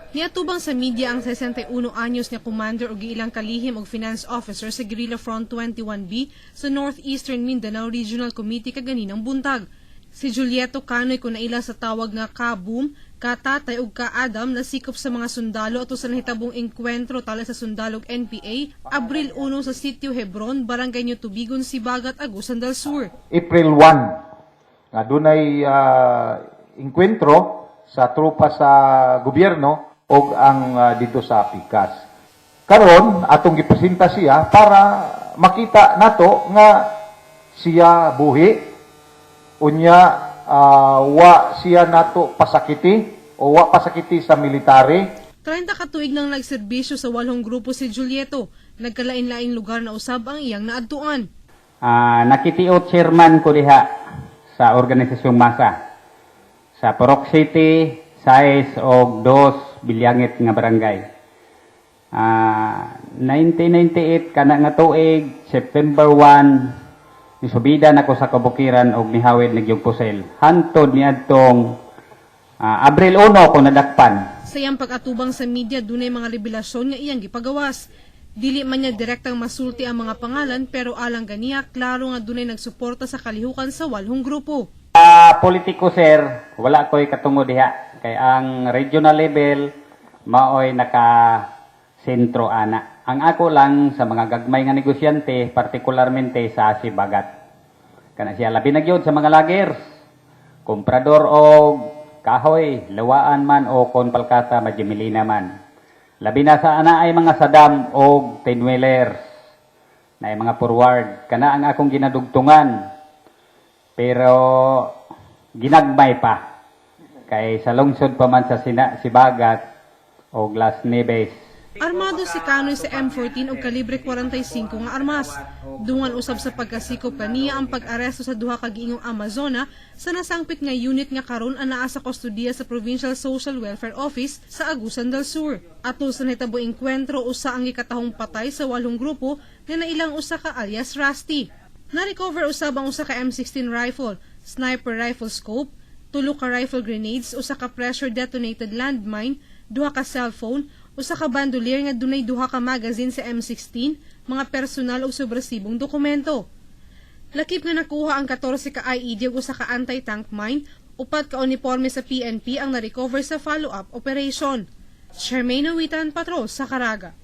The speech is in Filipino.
Niatubang sa media ang 61 anyos nga commander o giilang kalihim og finance officer sa Guerrilla Front 21B sa Northeastern Mindanao Regional Committee kaganinang buntag. Si Julieto Canoy kung naila sa tawag nga ka-boom, ka-tatay ug ka-Adam na sikop sa mga sundalo ato sa nahitabong engkwentro tala sa sundalog NPA, Abril 1 sa Sitio Hebron, Barangay New Tubigon, Sibagat, Agusan del Sur. April 1, nga dunay engkwentro sa tropa sa gobyerno o ang dito sa Pikas. Karon atong gipresenta siya para makita nato nga siya buhi unya wa siya nato pasakiti o wa pasakiti sa military. 30 ka tuig nang nagserbisyo sa 8 grupo si Julieto. Nagkalain-laing lugar na usab ang iyang naadtuan. Nakitiot chairman ko diha sa organisasyong masa sa Purok City, size og 2 Bilyangit nga barangay. 1998 kana nga tuig, September 1, nisubida nako sa kabukiran og nihawid nagyog pusel. Hantod niadtong Abril 1 ko nadakpan. Sa iyang pag-atubang sa media, dunay mga revelasyon nga iyang gipagawas. Dili man niya direktang masulti ang mga pangalan, pero alang ganiya, klaro nga dunay nagsuporta sa kalihukan sa 8 grupo. Politiko sir, wala ko'y katungod diha. Kay ang regional level, maoy naka-sentro ana. Ang ako lang sa mga gagmay nga negosyante, partikularmente sa Sibagat. Kana siya labi na gyud sa mga lagers, komprador og kahoy, lawaan man o kon palkasa majimilina man. Labi na sa ana ay mga sadam og 10-wheelers, na ay mga forward. Kana ang akong ginadugtungan. Pero ginagmay pa. Kay sa lungsod pa man sa Sibagat o Las Neves. Armado si Canoy sa M14 o kalibre 45 nga armas. Dungan usab sa pagkasikop kaniya ang pag-aresto sa duha ka giingong Amazona sa nasangpit nga unit nga karon anaa sa kustudiya sa Provincial Social Welfare Office sa Agusan del Sur. Ato sa nahitabo engkwentro usa ang gikatahong patay sa 8 grupo nga nailang usa ka alias Rusty. Na-recover usab ang usa ka M16 rifle, sniper rifle scope, 2 ka rifle grenades, usa ka pressure detonated landmine, 2 ka cellphone, usa ka bandolier nga dunay 2 ka magazine sa M16, mga personal ug sobresibong dokumento. Lakip nga nakuha ang 14 ka IED ug usa ka anti-tank mine, 4 ka uniforme sa PNP ang na-recover sa follow-up operation. Charmaine Awitan, Patrol sa Caraga.